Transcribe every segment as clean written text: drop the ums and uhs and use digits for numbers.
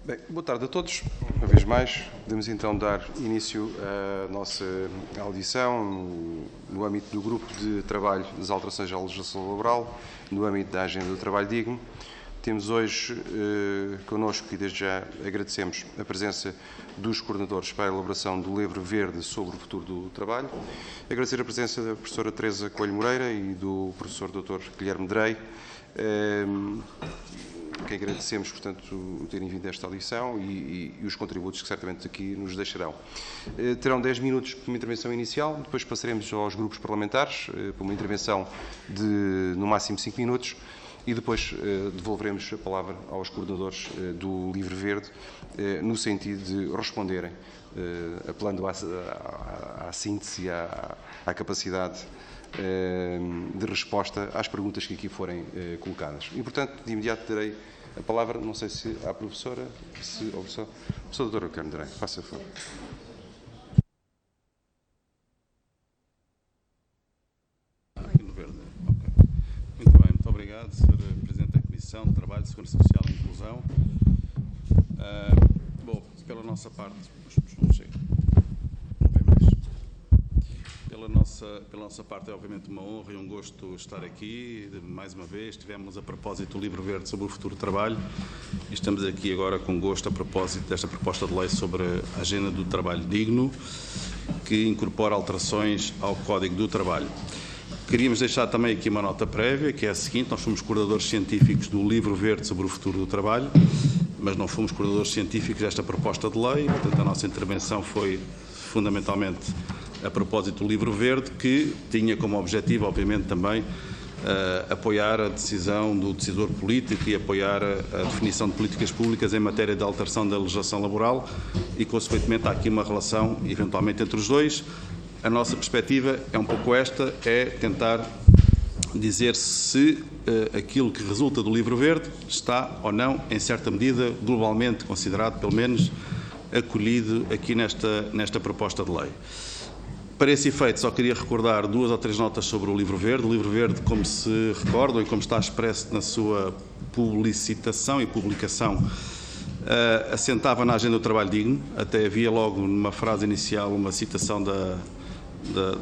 Bem, boa tarde a todos, uma vez mais. Podemos então dar início à nossa audição no âmbito do grupo de trabalho das alterações à legislação laboral, no âmbito da agenda do trabalho digno. Temos hoje connosco, e desde já agradecemos a presença dos coordenadores para a elaboração do livro verde sobre o futuro do trabalho. Agradecer a presença da professora Teresa Coelho Moreira e do professor Dr. Guilherme Drey, que agradecemos, portanto, terem vindo a esta audição e os contributos que certamente aqui nos deixarão. Terão 10 minutos para uma intervenção inicial, depois passaremos aos grupos parlamentares para uma intervenção de, no máximo, 5 minutos, e depois devolveremos a palavra aos coordenadores do Livro Verde, no sentido de responderem, apelando à síntese e à capacidade de resposta às perguntas que aqui forem colocadas. E, portanto, de imediato darei a palavra, não sei se à professora, ou professor doutor Guilherme Drey, faça favor. Aqui no verde. Okay. Muito bem, muito obrigado, Sr. Presidente da Comissão de Trabalho, Segurança Social e Inclusão. Bom, pela nossa parte, pela nossa parte é obviamente uma honra e um gosto estar aqui, mais uma vez. Tivemos a propósito do Livro Verde sobre o futuro do trabalho e estamos aqui agora com gosto a propósito desta proposta de lei sobre a agenda do trabalho digno, que incorpora alterações ao Código do Trabalho. Queríamos deixar também aqui uma nota prévia, que é a seguinte: nós fomos coordenadores científicos do Livro Verde sobre o futuro do trabalho, mas não fomos coordenadores científicos desta proposta de lei, portanto a nossa intervenção foi fundamentalmente a propósito do Livro Verde, que tinha como objetivo, obviamente, também apoiar a decisão do decisor político e apoiar a definição de políticas públicas em matéria de alteração da legislação laboral e, consequentemente, há aqui uma relação, eventualmente, entre os dois. A nossa perspectiva é um pouco esta, é tentar dizer se aquilo que resulta do Livro Verde está ou não, em certa medida, globalmente considerado, pelo menos, acolhido aqui nesta proposta de lei. Para esse efeito, só queria recordar 2 ou 3 notas sobre o Livro Verde. O Livro Verde, como se recordam e como está expresso na sua publicitação e publicação, assentava na agenda do trabalho digno. Até havia logo numa frase inicial uma citação da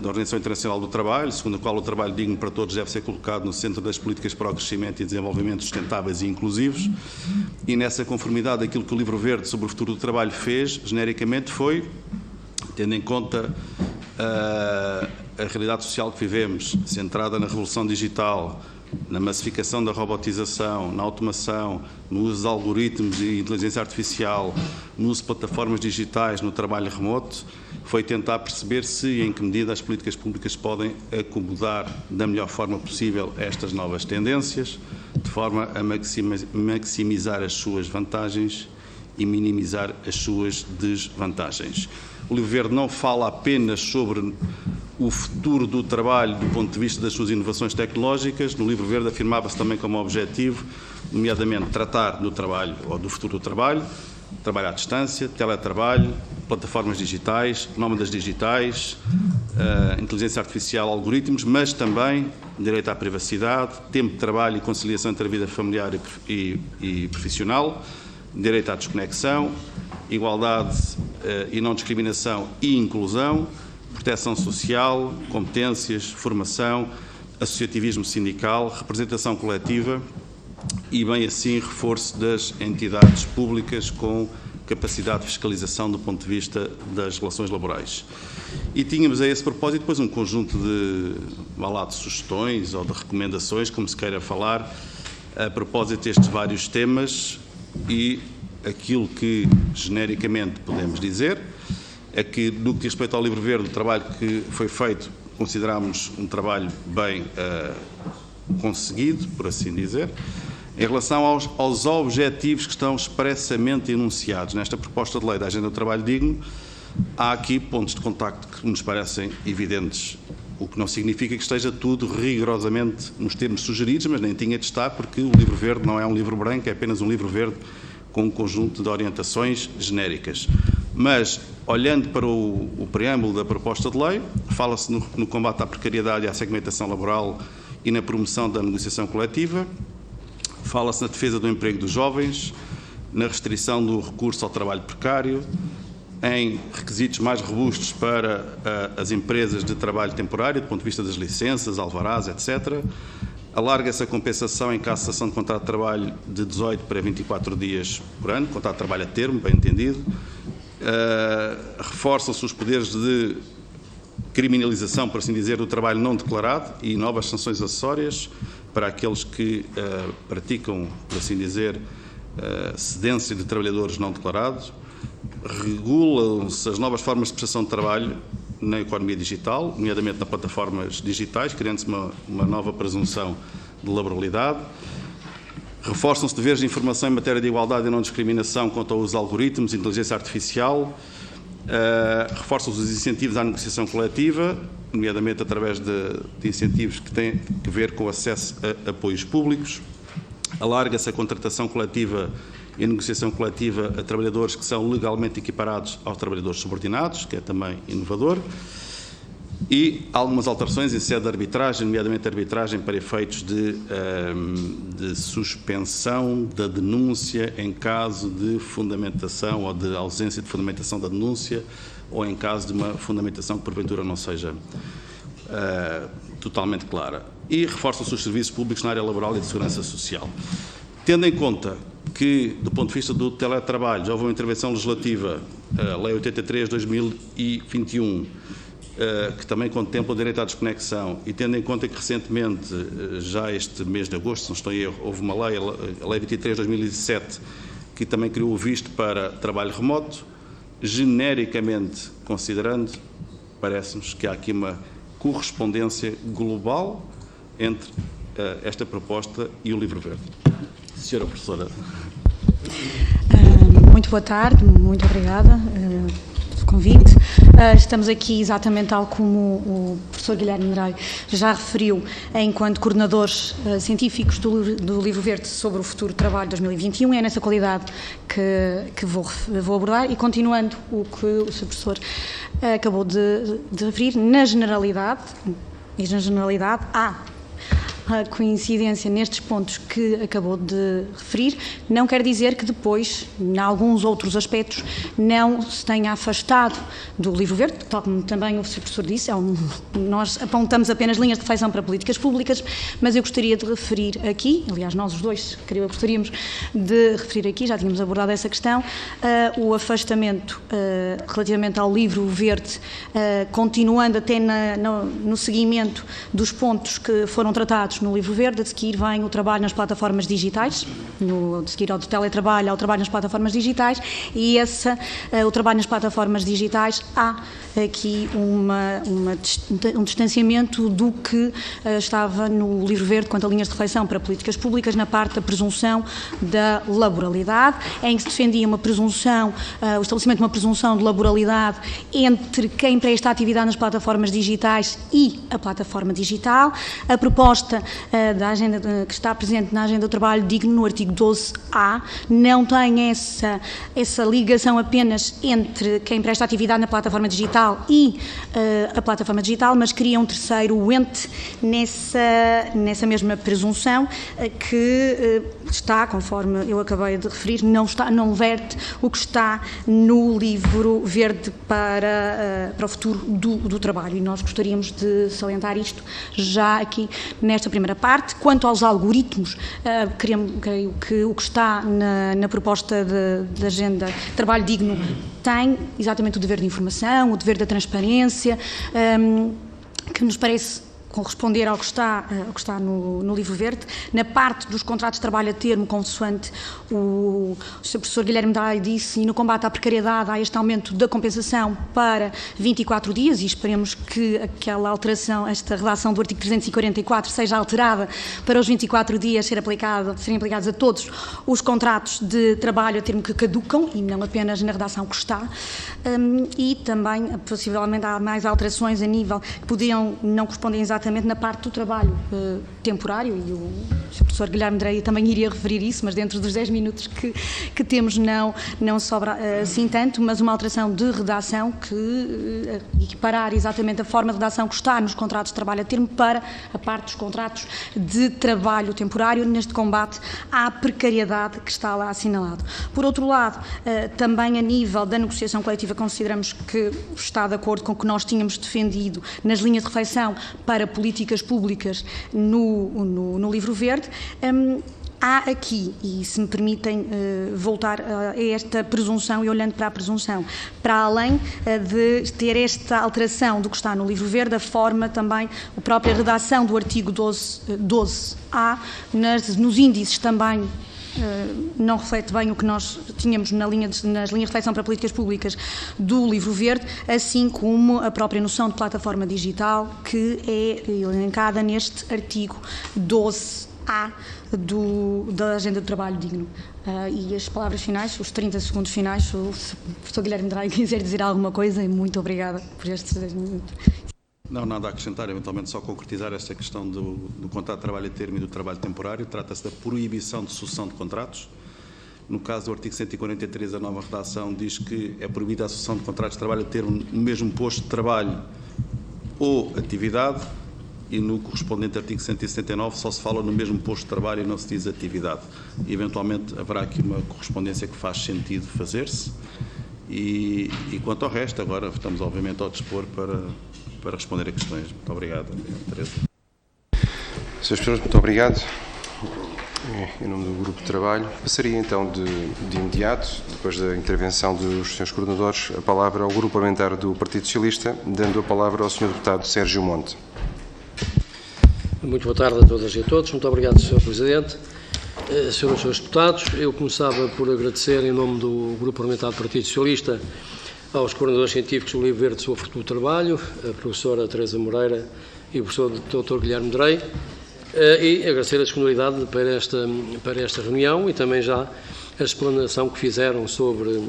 Organização Internacional do Trabalho, segundo a qual o trabalho digno para todos deve ser colocado no centro das políticas para o crescimento e desenvolvimento sustentáveis e inclusivos. E nessa conformidade, aquilo que o Livro Verde sobre o futuro do trabalho fez, genericamente, foi, tendo em conta a realidade social que vivemos, centrada na revolução digital, na massificação da robotização, na automação, no uso de algoritmos e inteligência artificial, no uso de plataformas digitais, no trabalho remoto, foi tentar perceber se e em que medida as políticas públicas podem acomodar da melhor forma possível estas novas tendências, de forma a maximizar as suas vantagens e minimizar as suas desvantagens. O Livro Verde não fala apenas sobre o futuro do trabalho do ponto de vista das suas inovações tecnológicas. No Livro Verde afirmava-se também como objetivo, nomeadamente, tratar do trabalho ou do futuro do trabalho, trabalho à distância, teletrabalho, plataformas digitais, nómadas digitais, inteligência artificial, algoritmos, mas também direito à privacidade, tempo de trabalho e conciliação entre a vida familiar e profissional, direito à desconexão, igualdade e não discriminação e inclusão, proteção social, competências, formação, associativismo sindical, representação coletiva e, bem assim, reforço das entidades públicas com capacidade de fiscalização do ponto de vista das relações laborais. E tínhamos a esse propósito depois um conjunto de sugestões ou de recomendações, como se queira falar, a propósito destes vários temas. E aquilo que genericamente podemos dizer é que, no que diz respeito ao Livro Verde, o trabalho que foi feito consideramos um trabalho bem conseguido, por assim dizer. Em relação aos objetivos que estão expressamente enunciados nesta proposta de lei da Agenda do Trabalho Digno, há aqui pontos de contacto que nos parecem evidentes, o que não significa que esteja tudo rigorosamente nos termos sugeridos, mas nem tinha de estar, porque o Livro Verde não é um livro branco, é apenas um livro verde com um conjunto de orientações genéricas. Mas, olhando para o preâmbulo da proposta de lei, fala-se no combate à precariedade e à segmentação laboral e na promoção da negociação coletiva, fala-se na defesa do emprego dos jovens, na restrição do recurso ao trabalho precário, em requisitos mais robustos para as empresas de trabalho temporário, do ponto de vista das licenças, alvarás, etc. Alarga-se a compensação em caso de cessação de contrato de trabalho de 18 para 24 dias por ano, contrato de trabalho a termo, bem entendido. Reforçam-se os poderes de criminalização, por assim dizer, do trabalho não declarado e novas sanções acessórias para aqueles que praticam, por assim dizer, cedência de trabalhadores não declarados. Regulam-se as novas formas de prestação de trabalho na economia digital, nomeadamente nas plataformas digitais, criando-se uma nova presunção de laboralidade. Reforçam-se deveres de informação em matéria de igualdade e não discriminação quanto ao uso de algoritmos, inteligência artificial. Reforçam-se os incentivos à negociação coletiva, nomeadamente através de incentivos que têm a ver com acesso a apoios públicos. Alarga-se a contratação coletiva e a negociação coletiva a trabalhadores que são legalmente equiparados aos trabalhadores subordinados, que é também inovador, e algumas alterações em sede de arbitragem, nomeadamente arbitragem para efeitos de suspensão da denúncia em caso de fundamentação ou de ausência de fundamentação da denúncia ou em caso de uma fundamentação que porventura não seja totalmente clara. E reforçam-se os serviços públicos na área laboral e de segurança social. Tendo em conta que, do ponto de vista do teletrabalho, já houve uma intervenção legislativa, a Lei 83/2021, que também contempla o direito à desconexão, e tendo em conta que recentemente, já este mês de agosto, se não estou em erro, houve uma lei, a Lei 23/2017, que também criou o visto para trabalho remoto, genericamente considerando, parece-nos que há aqui uma correspondência global entre esta proposta e o Livro Verde. Senhora Professora. Muito boa tarde, muito obrigada pelo convite. Estamos aqui exatamente tal como o professor Guilherme Medraio já referiu, enquanto coordenadores científicos do Livro Verde sobre o futuro do trabalho 2021, é nessa qualidade que vou abordar, e continuando o que o Sr. Professor acabou de referir, na generalidade há a coincidência nestes pontos que acabou de referir, não quer dizer que depois, em alguns outros aspectos, não se tenha afastado do Livro Verde, tal como também o Sr. Professor disse, nós apontamos apenas linhas de reflexão para políticas públicas, mas eu gostaria de referir aqui, aliás, nós os dois gostaríamos de referir aqui, já tínhamos abordado essa questão, o afastamento relativamente ao Livro Verde, continuando até no seguimento dos pontos que foram tratados no Livro Verde. A seguir vem o trabalho nas plataformas digitais, a seguir ao teletrabalho, ao trabalho nas plataformas digitais, e o trabalho nas plataformas digitais há aqui um distanciamento do que estava no Livro Verde quanto a linhas de reflexão para políticas públicas, na parte da presunção da laboralidade, em que se defendia uma presunção, o estabelecimento de uma presunção de laboralidade entre quem presta atividade nas plataformas digitais e a plataforma digital. A proposta da agenda que está presente na Agenda do Trabalho Digno, no artigo 12A, não tem essa ligação apenas entre quem presta atividade na plataforma digital e a plataforma digital, mas cria um terceiro ente nessa mesma presunção, que está, conforme eu acabei de referir, não verte o que está no Livro Verde para o futuro do trabalho, e nós gostaríamos de salientar isto já aqui nesta primeira parte. Quanto aos algoritmos, creio que o que está na proposta de Agenda Trabalho Digno tem exatamente o dever de informação, o dever da transparência, que nos parece corresponder ao que está no Livro Verde. Na parte dos contratos de trabalho a termo, consoante o Sr. Professor Guilherme Medraio disse, e no combate à precariedade, há este aumento da compensação para 24 dias, e esperemos que aquela alteração, esta redação do artigo 344 seja alterada para os 24 dias serem aplicados a todos os contratos de trabalho a termo que caducam, e não apenas na redação que está. E também, possivelmente, há mais alterações a nível que podiam não corresponder exatamente exatamente na parte do trabalho temporário, e o professor Guilherme Drey também iria referir isso, mas dentro dos 10 minutos que temos não sobra assim tanto, mas uma alteração de redação que equiparar exatamente a forma de redação que está nos contratos de trabalho a termo para a parte dos contratos de trabalho temporário neste combate à precariedade que está lá assinalado. Por outro lado, também a nível da negociação coletiva consideramos que está de acordo com o que nós tínhamos defendido nas linhas de reflexão para políticas públicas no Livro Verde. Há aqui, e se me permitem voltar a esta presunção e olhando para a presunção, para além de ter esta alteração do que está no Livro Verde, a forma também, a própria redação do artigo 12A, nos índices também não reflete bem o que nós tínhamos nas linhas de reflexão para políticas públicas do Livro Verde, assim como a própria noção de plataforma digital que é elencada neste artigo 12A da Agenda do Trabalho Digno. E as palavras finais, os 30 segundos finais, se o professor Guilherme Drey quiser dizer alguma coisa, e muito obrigada por estes 10 minutos. Não, nada a acrescentar, eventualmente só concretizar esta questão do contrato de trabalho a termo e do trabalho temporário. Trata-se da proibição de sucessão de contratos. No caso do artigo 143, a nova redação diz que é proibida a sucessão de contratos de trabalho a termo no mesmo posto de trabalho ou atividade, e no correspondente artigo 179 só se fala no mesmo posto de trabalho e não se diz atividade. E, eventualmente haverá aqui uma correspondência que faz sentido fazer-se. E quanto ao resto, agora estamos obviamente ao dispor para responder a questões. Muito obrigado, Teresa. Srs. Professores, muito obrigado. Em nome do Grupo de Trabalho, passaria então de imediato, depois da intervenção dos Srs. Coordenadores, a palavra ao Grupo Parlamentar do Partido Socialista, dando a palavra ao Sr. Deputado Sérgio Monte. Muito boa tarde a todas e a todos. Muito obrigado, Sr. Presidente. Senhoras e senhores deputados, eu começava por agradecer, em nome do Grupo Parlamentar do Partido Socialista, aos coordenadores científicos do Livro Verde sobre o futuro do trabalho, a professora Teresa Moreira e o professor Dr. Guilherme Drey, e agradecer a disponibilidade para esta reunião e também já a explanação que fizeram sobre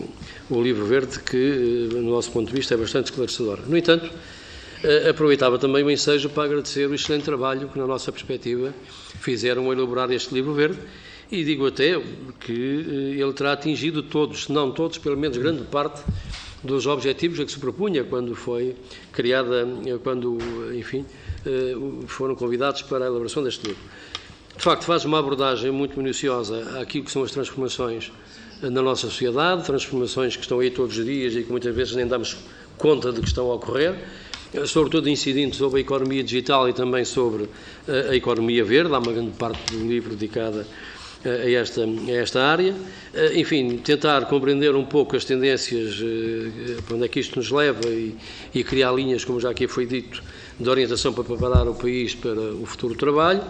o Livro Verde, que, no nosso ponto de vista, é bastante esclarecedora. No entanto, aproveitava também o ensejo para agradecer o excelente trabalho que, na nossa perspectiva, fizeram a elaborar este Livro Verde, e digo até que ele terá atingido todos, se não todos, pelo menos grande parte dos objetivos a que se propunha quando foi criada, quando, enfim, foram convidados para a elaboração deste livro. De facto, faz uma abordagem muito minuciosa àquilo que são as transformações na nossa sociedade, transformações que estão aí todos os dias e que muitas vezes nem damos conta de que estão a ocorrer, sobretudo incidindo sobre a economia digital e também sobre a economia verde. Há uma grande parte do livro dedicada a esta área. Enfim, tentar compreender um pouco as tendências, para onde é que isto nos leva e criar linhas, como já aqui foi dito, de orientação para preparar o país para o futuro do trabalho.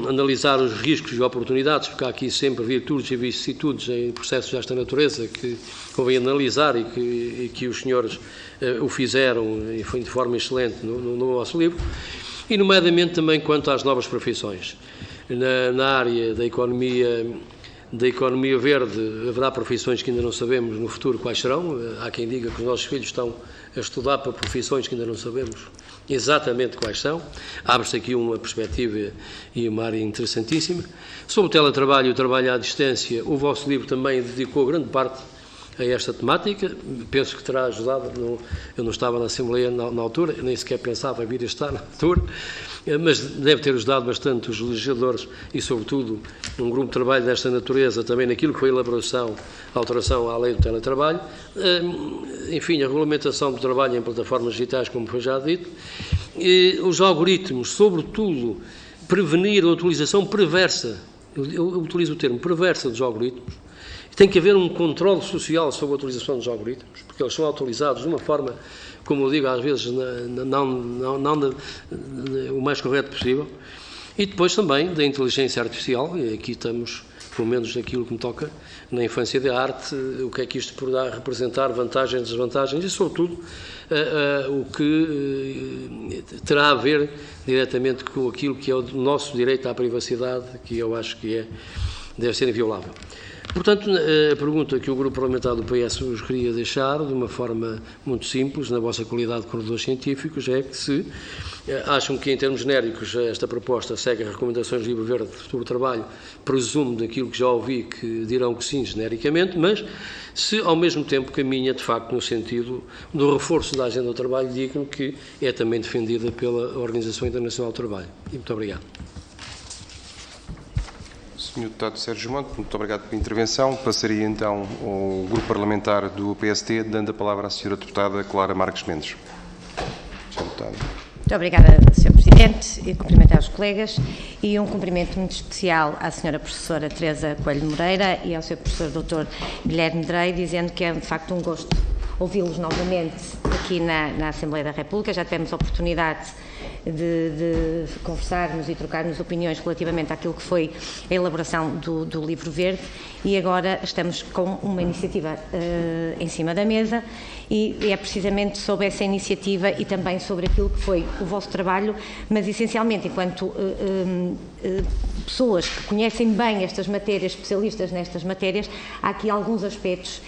Analisar os riscos e oportunidades, porque há aqui sempre virtudes e vicissitudes em processos desta natureza que convém analisar e que os senhores o fizeram e foi de forma excelente no nosso livro. E, nomeadamente, também quanto às novas profissões. Na área da economia verde, haverá profissões que ainda não sabemos no futuro quais serão. Há quem diga que os nossos filhos estão a estudar para profissões que ainda não sabemos exatamente quais são. Abre-se aqui uma perspectiva e uma área interessantíssima. Sobre o teletrabalho e o trabalho à distância, o vosso livro também dedicou grande parte a esta temática. Penso que terá ajudado. Eu não estava na Assembleia na altura, nem sequer pensava vir a estar na altura, mas deve ter ajudado bastante os legisladores e, sobretudo, um grupo de trabalho desta natureza, também naquilo que foi a alteração à lei do teletrabalho. Enfim, a regulamentação do trabalho em plataformas digitais, como foi já dito, e os algoritmos, sobretudo, prevenir a utilização perversa, eu utilizo o termo perversa dos algoritmos. Tem que haver um controle social sobre a utilização dos algoritmos, porque eles são utilizados de uma forma, como eu digo, às vezes não o mais correto possível. E depois também da inteligência artificial, e aqui estamos, pelo menos naquilo que me toca, na infância da arte, o que é que isto poderá representar, vantagens, desvantagens e, sobretudo, o que terá a ver diretamente com aquilo que é o nosso direito à privacidade, que eu acho que deve ser inviolável. Portanto, a pergunta que o Grupo Parlamentar do PS vos queria deixar, de uma forma muito simples, na vossa qualidade de coordenadores científicos, é que se acham que, em termos genéricos, esta proposta segue as recomendações do Livro Verde sobre o Trabalho, presumo daquilo que já ouvi que dirão que sim, genericamente, mas se ao mesmo tempo caminha, de facto, no sentido do reforço da agenda do trabalho digno, que é também defendida pela Organização Internacional do Trabalho. E muito obrigado. Sr. Deputado Sérgio Monte, muito obrigado pela intervenção. Passaria então ao Grupo Parlamentar do PST, dando a palavra à Sra. Deputada Clara Marques Mendes. Sr. Deputado. Muito obrigada, Sr. Presidente, e cumprimentar os colegas e um cumprimento muito especial à Sra. Professora Teresa Coelho Moreira e ao Sr. Professor Dr. Guilherme Medrei, dizendo que é de facto um gosto ouvi-los novamente aqui na Assembleia da República. Já tivemos a oportunidade de conversarmos e trocarmos opiniões relativamente àquilo que foi a elaboração do Livro Verde e agora estamos com uma iniciativa em cima da mesa e é precisamente sobre essa iniciativa e também sobre aquilo que foi o vosso trabalho, mas essencialmente enquanto pessoas que conhecem bem estas matérias, especialistas nestas matérias, há aqui alguns aspectos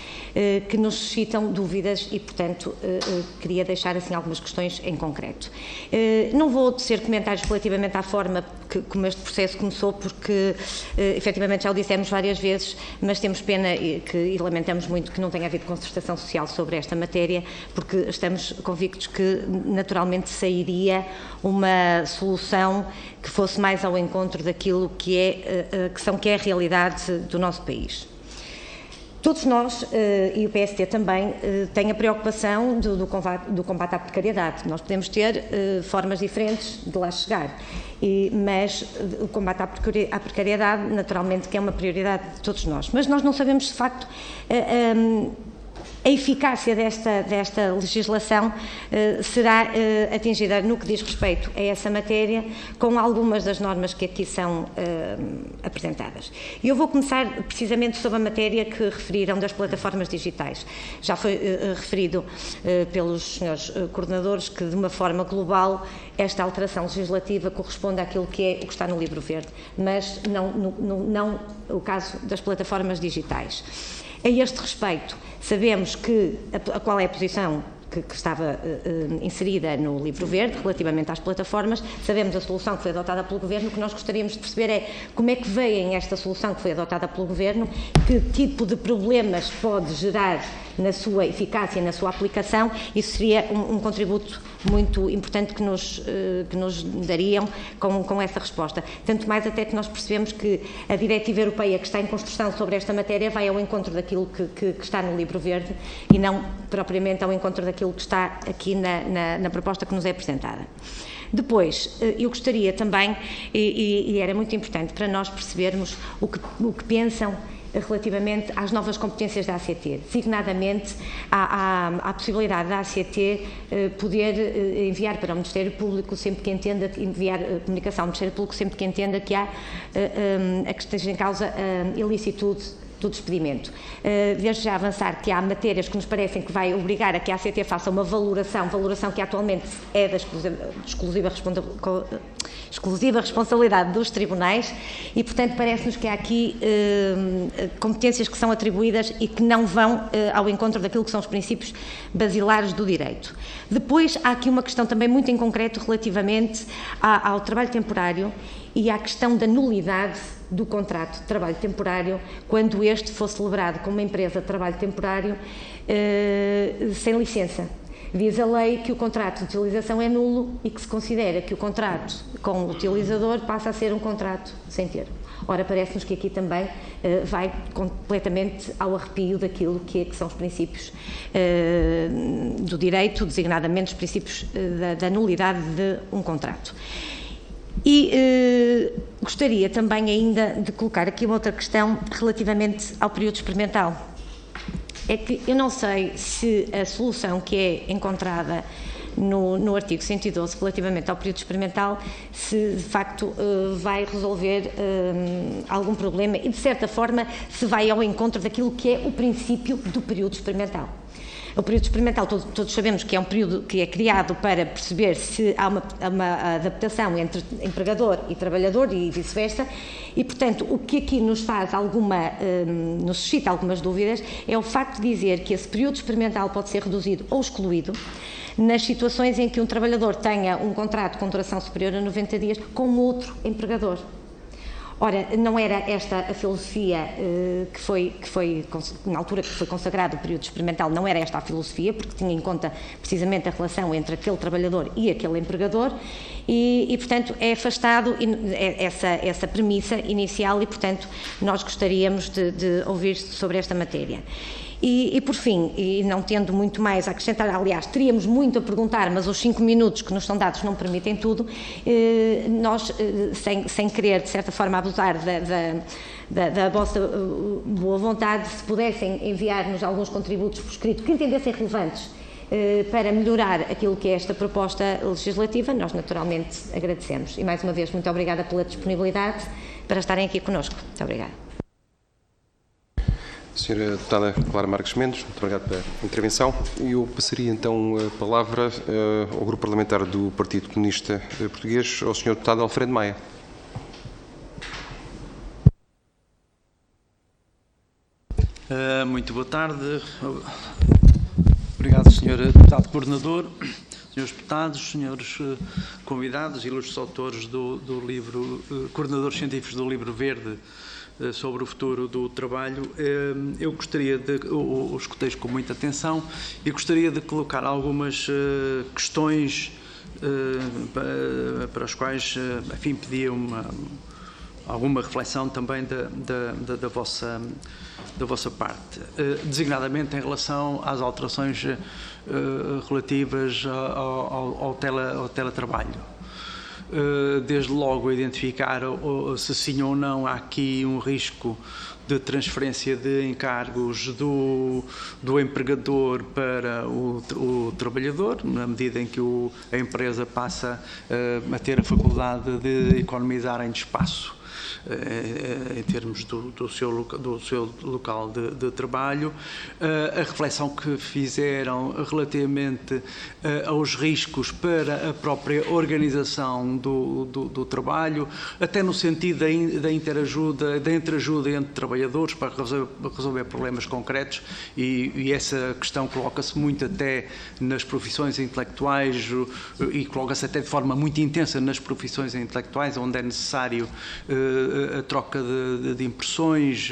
que nos suscitam dúvidas e, portanto, queria deixar assim algumas questões em concreto. Não vou tecer comentários relativamente à forma como este processo começou, porque efetivamente já o dissemos várias vezes, mas temos pena e lamentamos muito que não tenha havido concertação social sobre esta matéria, porque estamos convictos que naturalmente sairia uma solução que fosse mais ao encontro daquilo que é a realidade do nosso país. Todos nós, e o PST também, têm a preocupação do combate à precariedade. Nós podemos ter formas diferentes de lá chegar, mas o combate à precariedade, naturalmente, que é uma prioridade de todos nós. Mas nós não sabemos, de facto, a eficácia desta legislação será atingida no que diz respeito a essa matéria com algumas das normas que aqui são apresentadas. E eu vou começar precisamente sobre a matéria que referiram das plataformas digitais. Já foi referido pelos senhores coordenadores que, de uma forma global, esta alteração legislativa corresponde àquilo que é o que está no Livro Verde, mas não o caso das plataformas digitais. A este respeito, sabemos qual é a posição que estava inserida no Livro Verde relativamente às plataformas, sabemos a solução que foi adotada pelo Governo. O que nós gostaríamos de perceber é como é que veem esta solução que foi adotada pelo Governo, que tipo de problemas pode gerar na sua eficácia e na sua aplicação. Isso seria um contributo muito importante que nos dariam com essa resposta. Tanto mais até que nós percebemos que a Diretiva Europeia que está em construção sobre esta matéria vai ao encontro daquilo que está no Livro Verde e não propriamente ao encontro daquilo que está aqui na proposta que nos é apresentada. Depois, eu gostaria também, e era muito importante para nós percebermos o que pensam relativamente às novas competências da ACT, designadamente à possibilidade da ACT poder enviar para o Ministério Público sempre que entenda, enviar comunicação ao Ministério Público sempre que entenda que há a que esteja em causa ilicitude do despedimento. Desde já avançar que há matérias que nos parecem que vai obrigar a que a ACT faça uma valoração que atualmente é da exclusiva responsabilidade dos tribunais e, portanto, parece-nos que há aqui competências que são atribuídas e que não vão ao encontro daquilo que são os princípios basilares do direito. Depois, há aqui uma questão também muito em concreto relativamente ao trabalho temporário e à questão da nulidade do contrato de trabalho temporário quando este for celebrado com uma empresa de trabalho temporário sem licença. Diz a lei que o contrato de utilização é nulo e que se considera que o contrato com o utilizador passa a ser um contrato sem termo. Ora, parece-nos que aqui também vai completamente ao arrepio daquilo que são os princípios do direito, designadamente os princípios da nulidade de um contrato. E gostaria também ainda de colocar aqui uma outra questão relativamente ao período experimental. É que eu não sei se a solução que é encontrada no artigo 112 relativamente ao período experimental, se de facto vai resolver algum problema e, de certa forma, se vai ao encontro daquilo que é o princípio do período experimental. O período experimental, todos sabemos que é um período que é criado para perceber se há uma adaptação entre empregador e trabalhador e vice-versa, e, portanto, o que aqui nos suscita algumas dúvidas é o facto de dizer que esse período experimental pode ser reduzido ou excluído nas situações em que um trabalhador tenha um contrato com duração superior a 90 dias com outro empregador. Ora, não era esta a filosofia que foi, na altura que foi consagrado o período experimental, não era esta a filosofia, porque tinha em conta precisamente a relação entre aquele trabalhador e aquele empregador, e portanto, é afastado essa premissa inicial e, portanto, nós gostaríamos de ouvir sobre esta matéria. E por fim, e não tendo muito mais a acrescentar, aliás, teríamos muito a perguntar, mas os 5 minutos que nos são dados não permitem tudo, nós, sem querer, de certa forma, abusar da vossa boa vontade, se pudessem enviar-nos alguns contributos por escrito que entendessem relevantes para melhorar aquilo que é esta proposta legislativa, nós naturalmente agradecemos. E mais uma vez, muito obrigada pela disponibilidade para estarem aqui connosco. Muito obrigada. Senhora Deputada Clara Marques Mendes, muito obrigado pela intervenção. Eu passaria então a palavra ao Grupo Parlamentar do Partido Comunista Português, ao Sr. Deputado Alfredo Maia. Muito boa tarde. Obrigado, Sr. Deputado Coordenador, Srs. Deputados, Srs. Convidados, ilustres autores do livro, coordenadores científicos do Livro Verde sobre o futuro do trabalho. Eu gostaria os escutei com muita atenção e gostaria de colocar algumas questões para as quais, enfim, pedia alguma reflexão também da vossa parte, designadamente em relação às alterações relativas ao teletrabalho. Desde logo identificar se sim ou não há aqui um risco de transferência de encargos do empregador para o trabalhador, na medida em que a empresa passa a ter a faculdade de economizar em espaço em termos do seu local de trabalho. A reflexão que fizeram relativamente aos riscos para a própria organização do trabalho, até no sentido da entreajuda entre trabalhadores para resolver problemas concretos, e essa questão coloca-se muito até nas profissões intelectuais e coloca-se até de forma muito intensa nas profissões intelectuais, onde é necessário a troca de impressões,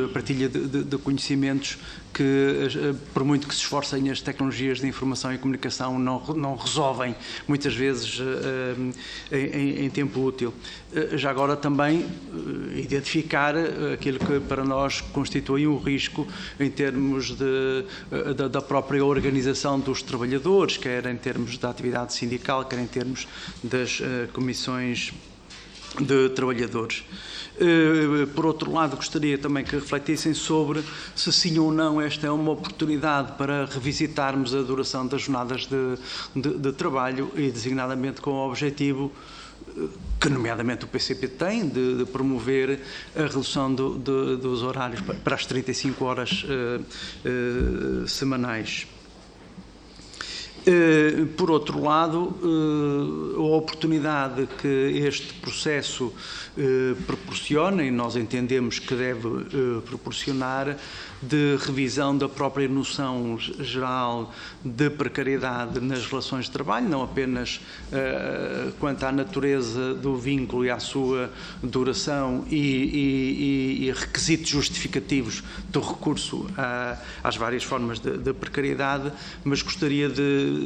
a partilha de conhecimentos que, por muito que se esforcem as tecnologias de informação e comunicação, não resolvem, muitas vezes, em tempo útil. Já agora também identificar aquilo que para nós constitui um risco em termos da própria organização dos trabalhadores, quer em termos da atividade sindical, quer em termos das comissões de trabalhadores. Por outro lado, gostaria também que refletissem sobre se sim ou não esta é uma oportunidade para revisitarmos a duração das jornadas de trabalho e designadamente com o objetivo que, nomeadamente, o PCP tem de promover a redução dos horários para as 35 horas semanais. Por outro lado, a oportunidade que este processo proporciona, e nós entendemos que deve proporcionar, de revisão da própria noção geral de precariedade nas relações de trabalho, não apenas quanto à natureza do vínculo e à sua duração e requisitos justificativos do recurso às várias formas de precariedade, mas gostaria de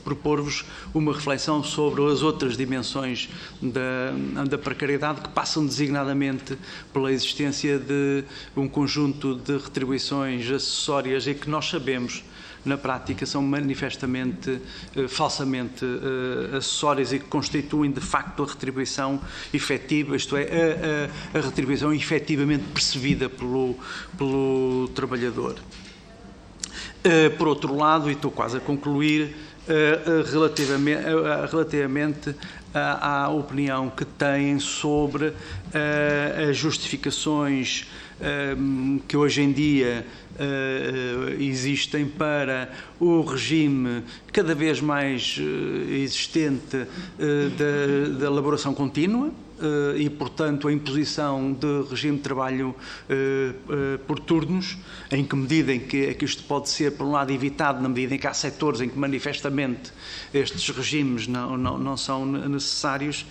propor-vos uma reflexão sobre as outras dimensões da precariedade, que passam designadamente pela existência de um conjunto de retribuições acessórias e que nós sabemos, na prática, são manifestamente, falsamente acessórias e que constituem, de facto, a retribuição efetiva, isto é, a retribuição efetivamente percebida pelo trabalhador. Por outro lado, e estou quase a concluir, relativamente à opinião que têm sobre as justificações que hoje em dia existem para o regime cada vez mais existente da elaboração contínua e, portanto, a imposição de regime de trabalho por turnos, em que medida em que isto pode ser, por um lado, evitado, na medida em que há setores em que manifestamente estes regimes não são necessários,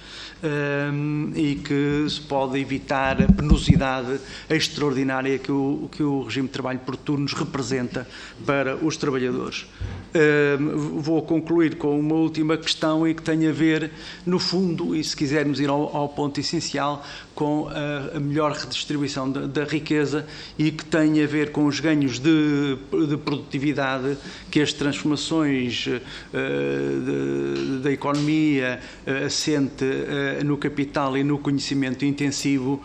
e que se pode evitar a penosidade extraordinária que o regime de trabalho por turnos representa para os trabalhadores. Vou concluir com uma última questão e que tem a ver, no fundo, e se quisermos ir ao ponto essencial, com a melhor redistribuição da riqueza e que tem a ver com os ganhos de produtividade que as transformações da economia assente no capital e no conhecimento intensivo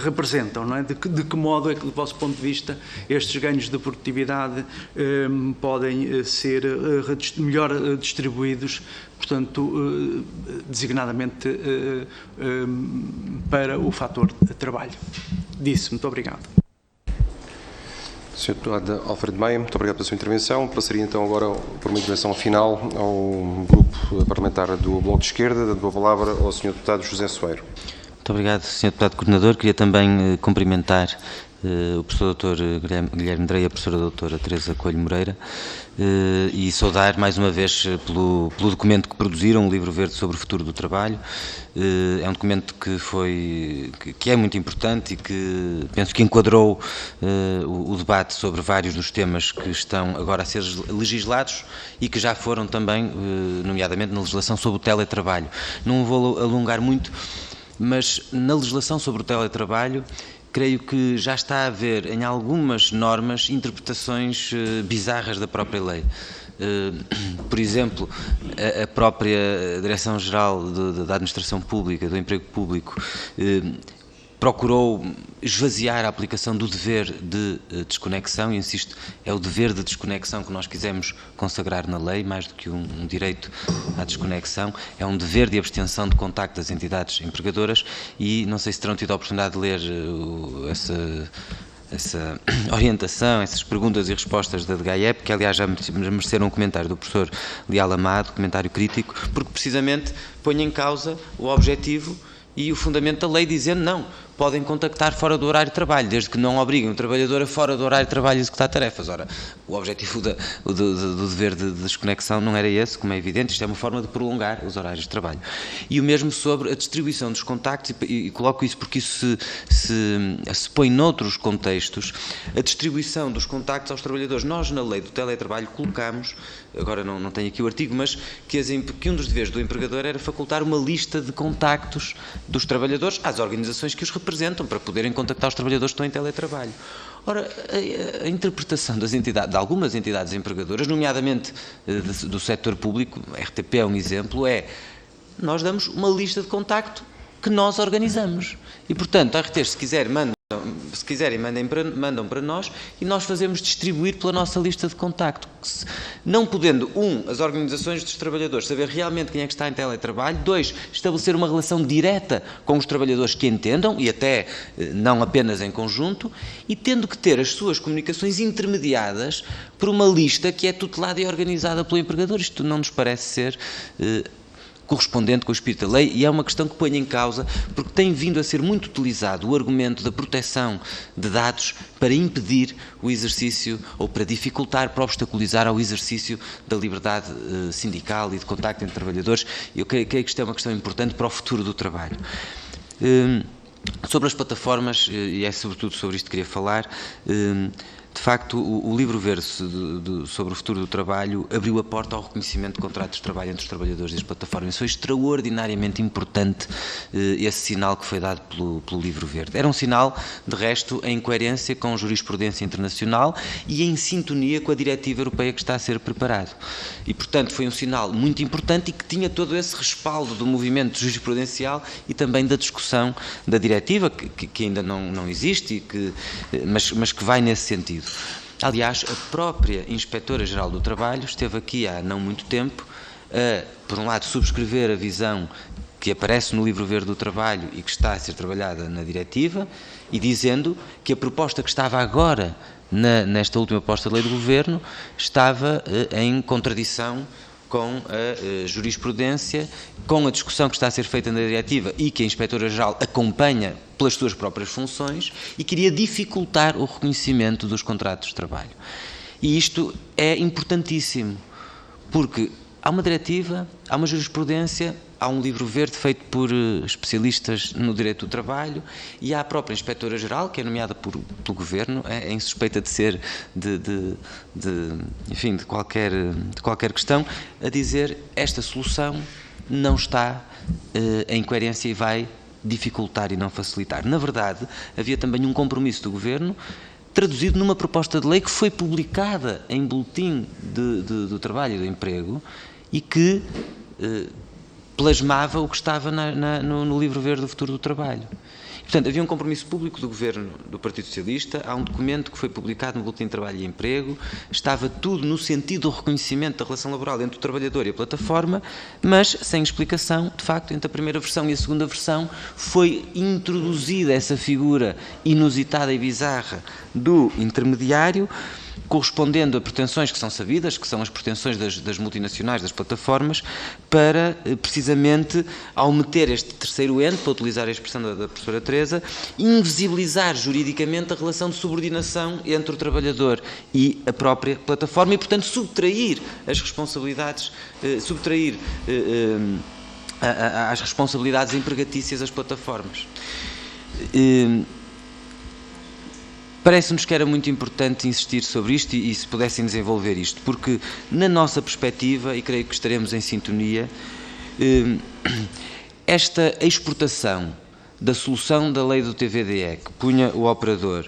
representam, não é? De que modo é que, do vosso ponto de vista, estes ganhos de produtividade podem ser melhor distribuídos, portanto, designadamente para o fator de trabalho. Muito obrigado. Sr. Deputado Alfredo Maia, muito obrigado pela sua intervenção. Passaria então agora por uma intervenção final ao grupo parlamentar do Bloco de Esquerda, dando a palavra ao Sr. Deputado José Soeiro. Muito obrigado, Sr. Deputado Coordenador. Queria também cumprimentar o professor Dr. Guilherme Andrei e a professora doutora Teresa Coelho Moreira e saudar mais uma vez pelo documento que produziram, o Livro Verde sobre o Futuro do Trabalho. É um documento que é muito importante e que penso que enquadrou o debate sobre vários dos temas que estão agora a ser legislados e que já foram também, nomeadamente na legislação sobre o teletrabalho. Não vou alongar muito, mas na legislação sobre o teletrabalho creio que já está a haver em algumas normas interpretações bizarras da própria lei. Por exemplo, a própria Direção-Geral da Administração Pública, do Emprego Público, procurou esvaziar a aplicação do dever de desconexão, e insisto, é o dever de desconexão que nós quisemos consagrar na lei, mais do que um direito à desconexão, é um dever de abstenção de contacto das entidades empregadoras, e não sei se terão tido a oportunidade de ler essa orientação, essas perguntas e respostas da DGAEP, que aliás já mereceram um comentário do professor Leal Amado, comentário crítico, porque precisamente põe em causa o objetivo e o fundamento da lei, dizendo não, podem contactar fora do horário de trabalho, desde que não obriguem o trabalhador a fora do horário de trabalho a executar tarefas. Ora, o objetivo do dever de desconexão não era esse, como é evidente, isto é uma forma de prolongar os horários de trabalho. E o mesmo sobre a distribuição dos contactos, e coloco isso porque isso se põe noutros contextos, a distribuição dos contactos aos trabalhadores. Nós, na lei do teletrabalho, colocamos, agora não tenho aqui o artigo, mas que um dos deveres do empregador era facultar uma lista de contactos dos trabalhadores às organizações que os representam, para poderem contactar os trabalhadores que estão em teletrabalho. Ora, a interpretação de algumas entidades empregadoras, nomeadamente do setor público, a RTP é um exemplo, nós damos uma lista de contacto que nós organizamos. E, portanto, a RT, se quiserem, mandam para nós e nós fazemos distribuir pela nossa lista de contacto. Não podendo, as organizações dos trabalhadores saber realmente quem é que está em teletrabalho, 2, estabelecer uma relação direta com os trabalhadores que entendam, e até não apenas em conjunto, e tendo que ter as suas comunicações intermediadas por uma lista que é tutelada e organizada pelo empregador. Isto não nos parece ser correspondente com o espírito da lei, e é uma questão que põe em causa, porque tem vindo a ser muito utilizado o argumento da proteção de dados para impedir o exercício, ou para dificultar, para obstaculizar ao exercício da liberdade sindical e de contacto entre trabalhadores. Eu creio que isto é uma questão importante para o futuro do trabalho. Sobre as plataformas, e é sobretudo sobre isto que queria falar, de facto, o Livro Verde sobre o futuro do trabalho abriu a porta ao reconhecimento de contratos de trabalho entre os trabalhadores das plataformas. Foi extraordinariamente importante esse sinal que foi dado pelo Livro Verde. Era um sinal, de resto, em coerência com a jurisprudência internacional e em sintonia com a diretiva europeia que está a ser preparado. E, portanto, foi um sinal muito importante e que tinha todo esse respaldo do movimento jurisprudencial e também da discussão da diretiva, que ainda não existe, mas que vai nesse sentido. Aliás, a própria Inspetora-Geral do Trabalho esteve aqui há não muito tempo a, por um lado, subscrever a visão que aparece no livro verde do trabalho e que está a ser trabalhada na diretiva, e dizendo que a proposta que estava agora nesta última proposta de lei do Governo estava em contradição com a jurisprudência, com a discussão que está a ser feita na diretiva e que a Inspetora-Geral acompanha pelas suas próprias funções, e queria dificultar o reconhecimento dos contratos de trabalho. E isto é importantíssimo, porque há uma diretiva, há uma jurisprudência, há um livro verde feito por especialistas no direito do trabalho, e há a própria Inspetora-Geral, que é nomeada pelo Governo, é insuspeita de ser enfim, de qualquer questão, a dizer esta solução não está em coerência e vai dificultar e não facilitar. Na verdade, havia também um compromisso do Governo, traduzido numa proposta de lei que foi publicada em Boletim do Trabalho e do Emprego, e que plasmava o que estava no livro verde do futuro do trabalho. Portanto, havia um compromisso público do Governo do Partido Socialista, há um documento que foi publicado no Boletim de Trabalho e Emprego, estava tudo no sentido do reconhecimento da relação laboral entre o trabalhador e a plataforma, mas sem explicação, de facto, entre a primeira versão e a segunda versão, foi introduzida essa figura inusitada e bizarra do intermediário, correspondendo a pretensões que são sabidas, que são as pretensões das multinacionais, das plataformas, para, precisamente, ao meter este terceiro ente, para utilizar a expressão da professora Teresa, invisibilizar juridicamente a relação de subordinação entre o trabalhador e a própria plataforma e, portanto, subtrair as responsabilidades, as responsabilidades empregatícias às plataformas. Parece-nos que era muito importante insistir sobre isto e se pudessem desenvolver isto, porque na nossa perspectiva, e creio que estaremos em sintonia, esta exportação da solução da lei do TVDE, que punha o operador.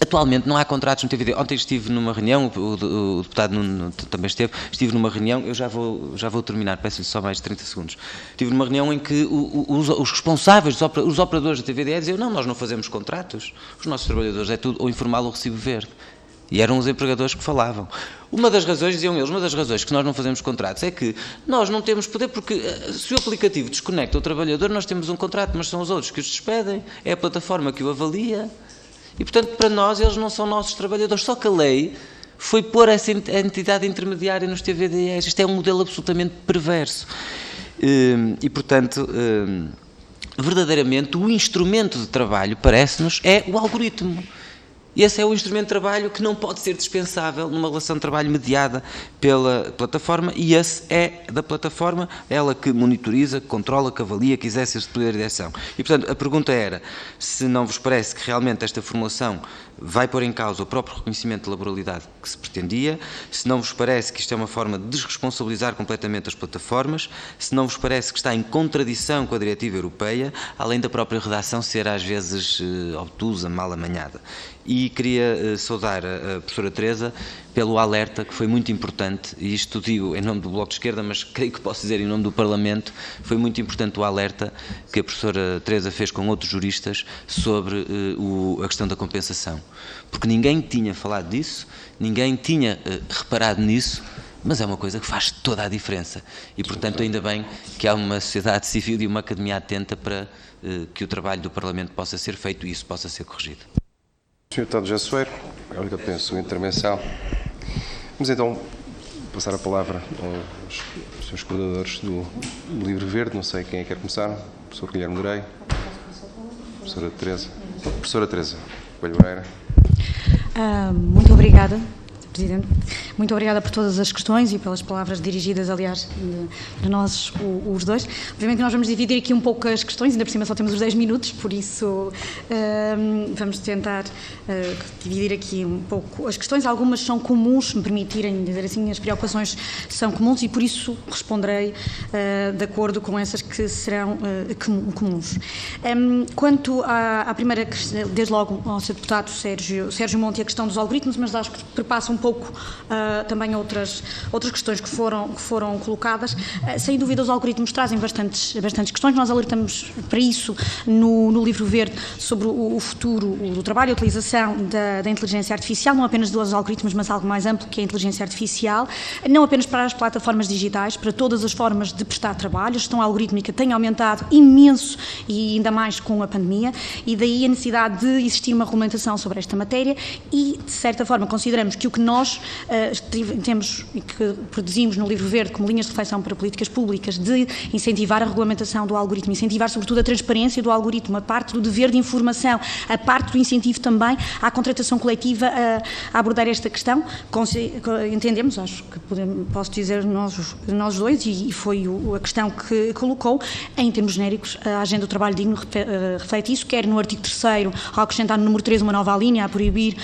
Atualmente não há contratos no TVDE. Ontem estive numa reunião, o deputado Nuno também estive numa reunião, eu já vou terminar, peço-lhe só mais 30 segundos. Estive numa reunião em que os responsáveis, os operadores da TVDE diziam, não, nós não fazemos contratos, os nossos trabalhadores é tudo ou informal ou recibo verde. E eram os empregadores que falavam. Uma das razões, diziam eles, uma das razões que nós não fazemos contratos é que nós não temos poder, porque se o aplicativo desconecta o trabalhador, nós temos um contrato, mas são os outros que os despedem, é a plataforma que o avalia. E, portanto, para nós, eles não são nossos trabalhadores. Só que a lei foi pôr essa entidade intermediária nos TVDEs. Isto é um modelo absolutamente perverso. E, portanto, verdadeiramente, o instrumento de trabalho, parece-nos, é o algoritmo. Esse é o instrumento de trabalho que não pode ser dispensável numa relação de trabalho mediada pela plataforma, e esse é da plataforma, ela que monitoriza, que controla, que avalia, que exerce esse poder de direção. E, portanto, a pergunta era se não vos parece que realmente esta formulação vai pôr em causa o próprio reconhecimento de laboralidade que se pretendia, se não vos parece que isto é uma forma de desresponsabilizar completamente as plataformas, se não vos parece que está em contradição com a diretiva europeia, além da própria redação ser às vezes obtusa, mal amanhada. E queria saudar a professora Teresa pelo alerta, que foi muito importante, e isto digo em nome do Bloco de Esquerda, mas creio que posso dizer em nome do Parlamento, foi muito importante o alerta que a professora Teresa fez com outros juristas sobre a questão da compensação. Porque ninguém tinha falado disso, ninguém tinha reparado nisso, mas é uma coisa que faz toda a diferença. E, portanto, ainda bem que há uma sociedade civil e uma academia atenta para que o trabalho do Parlamento possa ser feito e isso possa ser corrigido. Sr. Deputado Jassueiro, obrigado pela sua intervenção. Vamos então passar a palavra aos seus coordenadores do Livro Verde. Não sei quem é que quer começar. Professor Guilherme Moreira. Professora Teresa. Professora Teresa Coelho Moreira. Muito obrigada, Presidente. Muito obrigada por todas as questões e pelas palavras dirigidas, aliás, para nós, os dois. Obviamente nós vamos dividir aqui um pouco as questões, ainda por cima só temos os 10 minutos, por isso vamos tentar dividir aqui um pouco as questões. Algumas são comuns, se me permitirem dizer assim, as preocupações são comuns e por isso responderei de acordo com essas que serão comuns. Quanto à primeira questão, desde logo ao Sr. Deputado Sérgio Monte, a questão dos algoritmos, mas acho que perpassa um pouco pouco também outras questões que foram colocadas. Sem dúvida, os algoritmos trazem bastantes questões. Nós alertamos para isso no livro verde sobre o futuro do trabalho, a utilização da inteligência artificial, não apenas dos algoritmos, mas algo mais amplo, que é a inteligência artificial, não apenas para as plataformas digitais, para todas as formas de prestar trabalho. A gestão algorítmica tem aumentado imenso e ainda mais com a pandemia, e daí a necessidade de existir uma regulamentação sobre esta matéria e, de certa forma, consideramos que o que nós temos e que produzimos no livro verde como linhas de reflexão para políticas públicas, de incentivar a regulamentação do algoritmo, incentivar sobretudo a transparência do algoritmo, a parte do dever de informação, a parte do incentivo também à contratação coletiva a abordar esta questão. Entendemos, acho que posso dizer nós dois, e foi a questão que colocou, em termos genéricos, a Agenda do Trabalho Digno reflete isso, quer no artigo 3º, ao acrescentar no número 3 uma nova linha, a proibir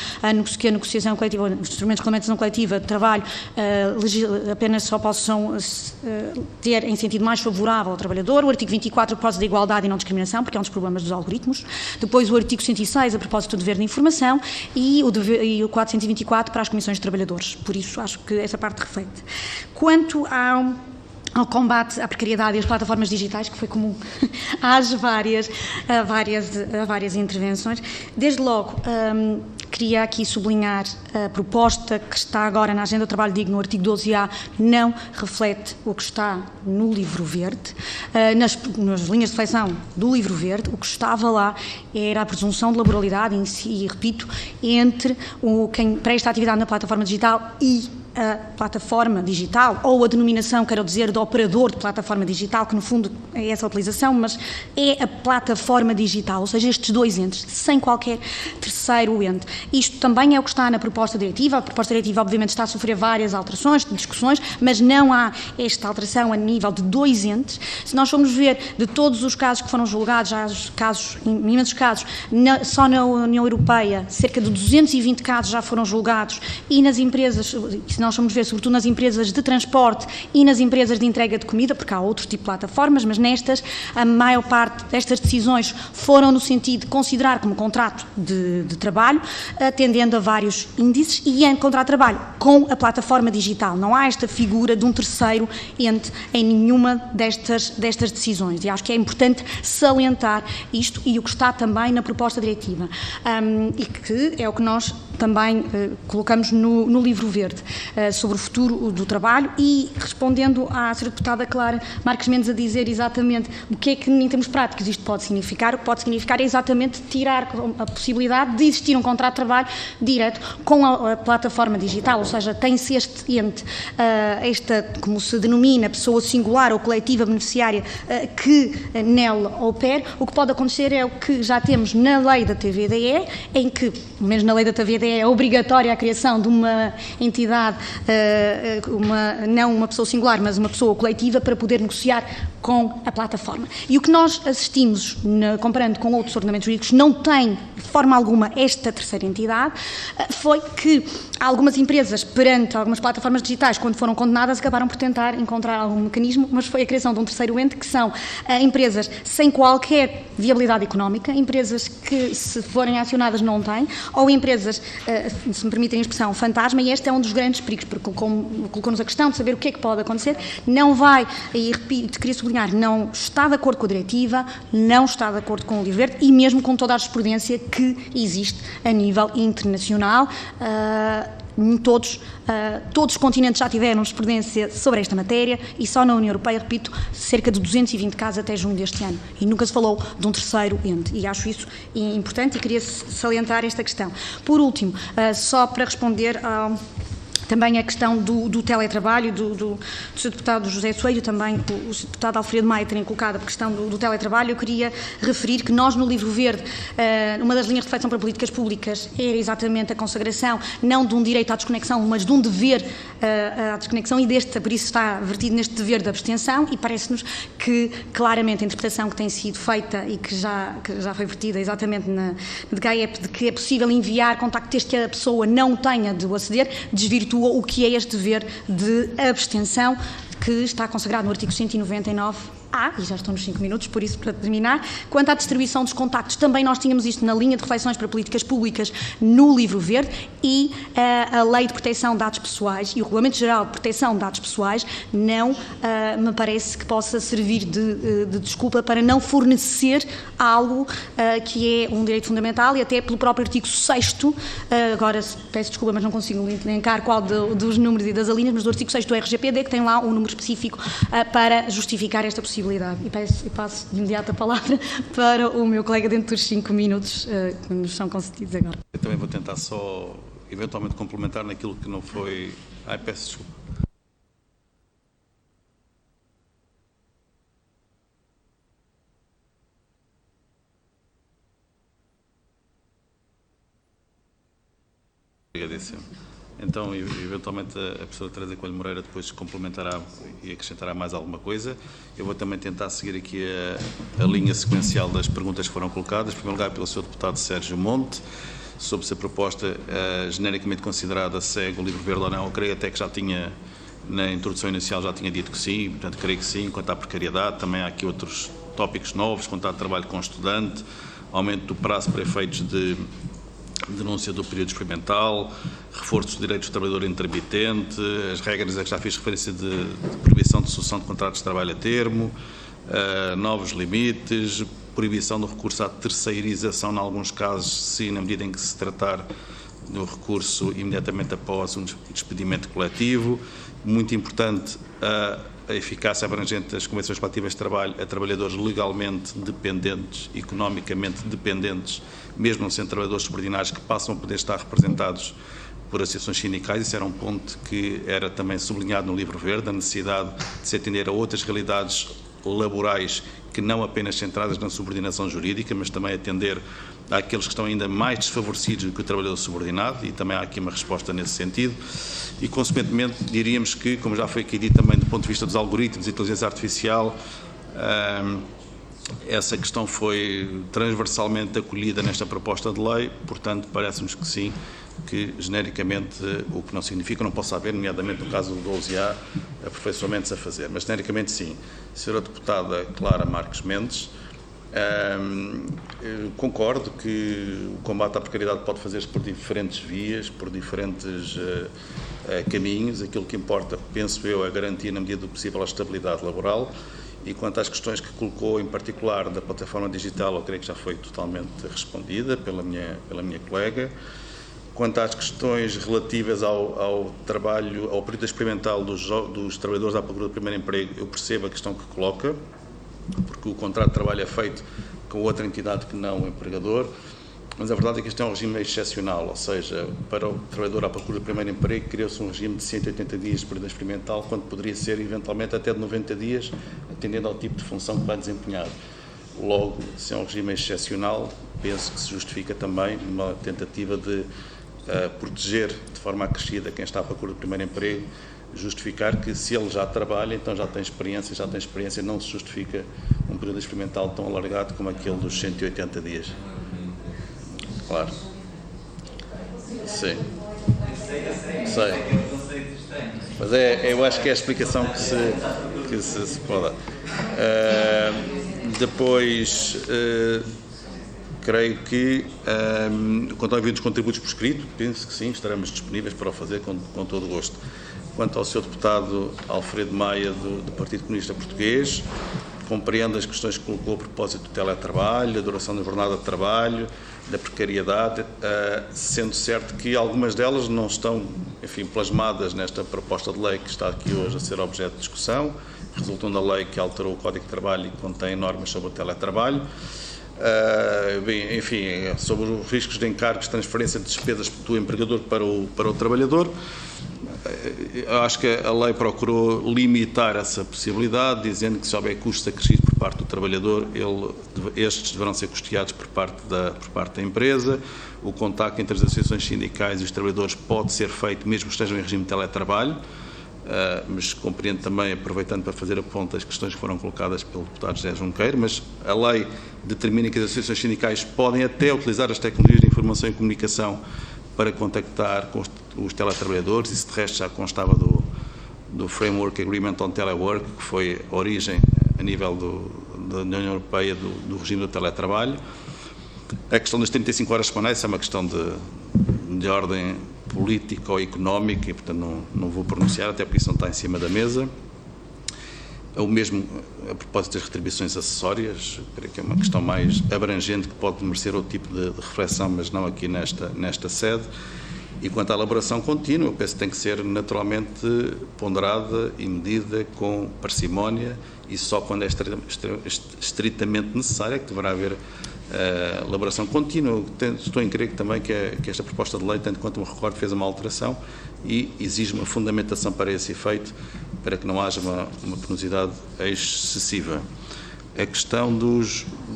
que a negociação coletiva, os instrumentos de regulamentação coletiva de trabalho apenas só possam ter em sentido mais favorável ao trabalhador, o artigo 24, a propósito da igualdade e não discriminação, porque é um dos problemas dos algoritmos, depois o artigo 106, a propósito do dever de informação, e o 424 para as comissões de trabalhadores. Por isso, acho que essa parte reflete. Quanto ao combate à precariedade e às plataformas digitais, que foi comum às várias intervenções, desde logo queria aqui sublinhar a proposta que está agora na Agenda do Trabalho Digno, no artigo 12A, não reflete o que está no livro verde. Nas linhas de reflexão do livro verde, o que estava lá era a presunção de laboralidade, e repito, entre quem presta atividade na plataforma digital e a plataforma digital, ou a denominação, quero dizer, de operador de plataforma digital, que no fundo é essa a utilização, mas é a plataforma digital, ou seja, estes dois entes, sem qualquer terceiro ente. Isto também é o que está na proposta diretiva. A proposta diretiva, obviamente, está a sofrer várias alterações, discussões, mas não há esta alteração a nível de dois entes. Se nós formos ver de todos os casos que foram julgados, já imensos casos, só na União Europeia, cerca de 220 casos já foram julgados, e nas empresas, se nós formos ver, sobretudo nas empresas de transporte e nas empresas de entrega de comida, porque há outro tipo de plataformas, mas nestas, a maior parte destas decisões foram no sentido de considerar como contrato de trabalho, atendendo a vários índices, e em contrato de trabalho com a plataforma digital. Não há esta figura de um terceiro ente em nenhuma destas decisões, e acho que é importante salientar isto, e o que está também na proposta diretiva, e que é o que nós também colocamos no livro verde, sobre o futuro do trabalho, e respondendo à Sra. Deputada Clara Marques Mendes a dizer exatamente o que é que, em termos práticos, isto pode significar. O que pode significar é exatamente tirar a possibilidade de existir um contrato de trabalho direto com a plataforma digital, ou seja, tem-se este ente, como se denomina, pessoa singular ou coletiva beneficiária que nela opera. O que pode acontecer é o que já temos na lei da TVDE, em que, pelo menos na lei da TVDE, é obrigatória a criação de uma entidade, não uma pessoa singular, mas uma pessoa coletiva, para poder negociar com a plataforma. E o que nós assistimos, comparando com outros ordenamentos jurídicos, não tem de forma alguma esta terceira entidade, foi que algumas empresas, perante algumas plataformas digitais, quando foram condenadas, acabaram por tentar encontrar algum mecanismo, mas foi a criação de um terceiro ente, que são empresas sem qualquer viabilidade económica, empresas que, se forem acionadas, não têm, ou empresas, se me permitem a expressão, fantasma, e este é um dos grandes perigos, porque colocou-nos a questão de saber o que é que pode acontecer. Não vai, e repito, queria sublinhar, não está de acordo com a diretiva, não está de acordo com o livro verde, e mesmo com toda a jurisprudência que existe a nível internacional. Todos os continentes já tiveram jurisprudência sobre esta matéria, e só na União Europeia, repito, cerca de 220 casos até junho deste ano, e nunca se falou de um terceiro ente, e acho isso importante, e queria salientar esta questão. Por último, só para responder também a questão do teletrabalho, do Sr. Deputado José Soeiro, também o Sr. Deputado Alfredo Maia terem colocado a questão do teletrabalho, eu queria referir que nós, no livro verde, uma das linhas de reflexão para políticas públicas era exatamente a consagração, não de um direito à desconexão, mas de um dever à desconexão, e por isso está vertido neste dever de abstenção, e parece-nos que, claramente, a interpretação que tem sido feita e que já foi vertida exatamente na GAEP, de que é possível enviar contacto desde que a pessoa não tenha de o aceder, desvirtua o que é este dever de abstenção, que está consagrado no artigo 199 e já estou nos 5 minutos, por isso, para terminar, quanto à distribuição dos contactos, também nós tínhamos isto na linha de reflexões para políticas públicas no Livro Verde, e a Lei de Proteção de Dados Pessoais e o Regulamento Geral de Proteção de Dados Pessoais não me parece que possa servir de desculpa para não fornecer algo que é um direito fundamental, e até pelo próprio artigo 6º, agora peço desculpa, mas não consigo elencar qual dos números e das alíneas, mas do artigo 6º do RGPD, que tem lá um número específico para justificar esta possibilidade. E passo de imediato a palavra para o meu colega dentro dos 5 minutos que nos são concedidos agora. Eu também vou tentar só, eventualmente, complementar naquilo que não foi... peço desculpa. Obrigadíssimo. Então, eventualmente, a professora Teresa Coelho Moreira depois complementará e acrescentará mais alguma coisa. Eu vou também tentar seguir aqui a linha sequencial das perguntas que foram colocadas. Em primeiro lugar, pelo Sr. Deputado Sérgio Monte, sobre se a proposta genericamente considerada segue o Livro Verde ou não. Eu creio até que já tinha, na introdução inicial, já tinha dito que sim, portanto, creio que sim. Quanto à precariedade, também há aqui outros tópicos novos, quanto ao trabalho com estudante, aumento do prazo para efeitos de denúncia do período experimental, reforço dos direitos do trabalhador intermitente, as regras a que já fiz referência de proibição de sucessão de contratos de trabalho a termo, novos limites, proibição do recurso à terceirização, em alguns casos, sim, na medida em que se tratar do recurso imediatamente após um despedimento coletivo. Muito importante, a eficácia abrangente das convenções coletivas de trabalho a trabalhadores legalmente dependentes, economicamente dependentes, mesmo não sendo trabalhadores subordinados, que passam a poder estar representados por associações sindicais. Isso era um ponto que era também sublinhado no Livro Verde, a necessidade de se atender a outras realidades laborais que não apenas centradas na subordinação jurídica, mas também atender àqueles que estão ainda mais desfavorecidos do que o trabalhador subordinado, e também há aqui uma resposta nesse sentido. E, consequentemente, diríamos que, como já foi aqui dito também do ponto de vista dos algoritmos e inteligência artificial, essa questão foi transversalmente acolhida nesta proposta de lei, portanto, parece-nos que sim, que genericamente, o que não significa, não possa haver, nomeadamente no caso do 12A, aperfeiçoamentos a fazer, mas genericamente sim. Sra. Deputada Clara Marques Mendes, concordo que o combate à precariedade pode fazer-se por diferentes vias, por diferentes caminhos. Aquilo que importa, penso eu, é garantir, na medida do possível, a estabilidade laboral. E quanto às questões que colocou, em particular, da plataforma digital, eu creio que já foi totalmente respondida pela minha colega. Quanto às questões relativas ao trabalho, ao período experimental dos trabalhadores à procura do primeiro emprego, eu percebo a questão que coloca, porque o contrato de trabalho é feito com outra entidade que não o empregador, mas a verdade é que isto é um regime excepcional, ou seja, para o trabalhador à procura do primeiro emprego criou-se um regime de 180 dias de período experimental, quando poderia ser eventualmente até de 90 dias, atendendo ao tipo de função que vai desempenhar. Logo, se é um regime excepcional, penso que se justifica também uma tentativa de proteger de forma acrescida quem está à procura do primeiro emprego, justificar que se ele já trabalha, então já tem experiência, não se justifica um período experimental tão alargado como aquele dos 180 dias. Claro. Sim. Sei. Mas eu acho que é a explicação que se pode dar. Depois, creio que, quanto ao envio dos contributos por escrito, penso que sim, estaremos disponíveis para o fazer com todo o gosto. Quanto ao Sr. Deputado Alfredo Maia, do Partido Comunista Português, compreendo as questões que colocou a propósito do teletrabalho, da duração da jornada de trabalho, da precariedade, sendo certo que algumas delas não estão, enfim, plasmadas nesta proposta de lei que está aqui hoje a ser objeto de discussão, resultam da lei que alterou o Código de Trabalho e que contém normas sobre o teletrabalho. Enfim, sobre os riscos de encargos, transferência de despesas do empregador para o trabalhador. Acho que a lei procurou limitar essa possibilidade, dizendo que se houver custos acrescidos por parte do trabalhador, estes deverão ser custeados por parte da empresa. O contacto entre as associações sindicais e os trabalhadores pode ser feito mesmo que estejam em regime de teletrabalho, mas compreendo também, aproveitando para fazer a ponto as questões que foram colocadas pelo deputado José Junqueiro, mas a lei determina que as associações sindicais podem até utilizar as tecnologias de informação e comunicação para contactar com os teletrabalhadores. Isso de resto já constava do Framework Agreement on Telework, que foi a origem a nível da União Europeia do regime do teletrabalho. A questão das 35 horas semanais é uma questão de ordem política ou económica e, portanto, não vou pronunciar, até porque isso não está em cima da mesa. O mesmo a propósito das retribuições acessórias, creio que é uma questão mais abrangente que pode merecer outro tipo de reflexão, mas não aqui nesta sede. E quanto à elaboração contínua, eu penso que tem que ser naturalmente ponderada e medida com parcimónia e só quando é estritamente necessário é que deverá haver elaboração contínua. Estou em crer também que esta proposta de lei, tanto quanto me recordo, fez uma alteração e exige uma fundamentação para esse efeito, para que não haja uma penosidade excessiva. A questão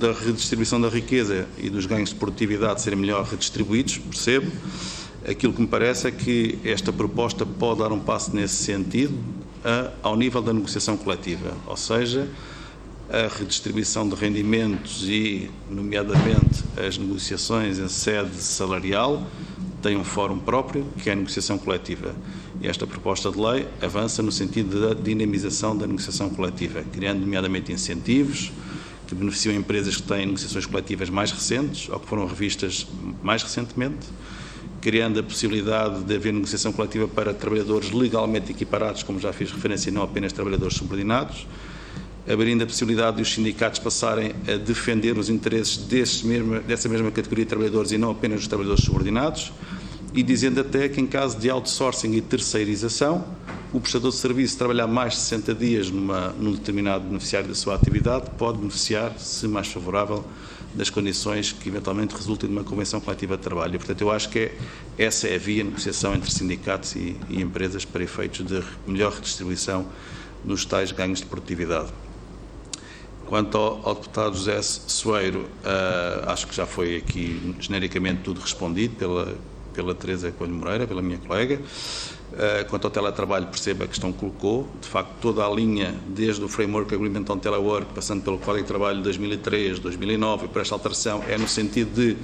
da redistribuição da riqueza e dos ganhos de produtividade serem melhor redistribuídos, percebo. Aquilo que me parece é que esta proposta pode dar um passo nesse sentido ao nível da negociação coletiva, ou seja, a redistribuição de rendimentos e, nomeadamente, as negociações em sede salarial têm um fórum próprio, que é a negociação coletiva. E esta proposta de lei avança no sentido da dinamização da negociação coletiva, criando, nomeadamente, incentivos que beneficiam empresas que têm negociações coletivas mais recentes ou que foram revistas mais recentemente, criando a possibilidade de haver negociação coletiva para trabalhadores legalmente equiparados, como já fiz referência, e não apenas trabalhadores subordinados, abrindo a possibilidade de os sindicatos passarem a defender os interesses dessa mesma categoria de trabalhadores e não apenas os trabalhadores subordinados, e dizendo até que em caso de outsourcing e terceirização, o prestador de serviço trabalhar mais de 60 dias num determinado beneficiário da sua atividade pode beneficiar, se mais favorável, das condições que eventualmente resultem de uma convenção coletiva de trabalho. E, portanto, eu acho que essa é a via de negociação entre sindicatos e empresas para efeitos de melhor redistribuição dos tais ganhos de produtividade. Quanto ao deputado José Soeiro, acho que já foi aqui genericamente tudo respondido pela Teresa Coelho Moreira, pela minha colega. Quanto ao teletrabalho, percebo a questão que colocou. De facto, toda a linha, desde o Framework Agreement on Telework, passando pelo Código de Trabalho de 2003, 2009 e por esta alteração, é no sentido de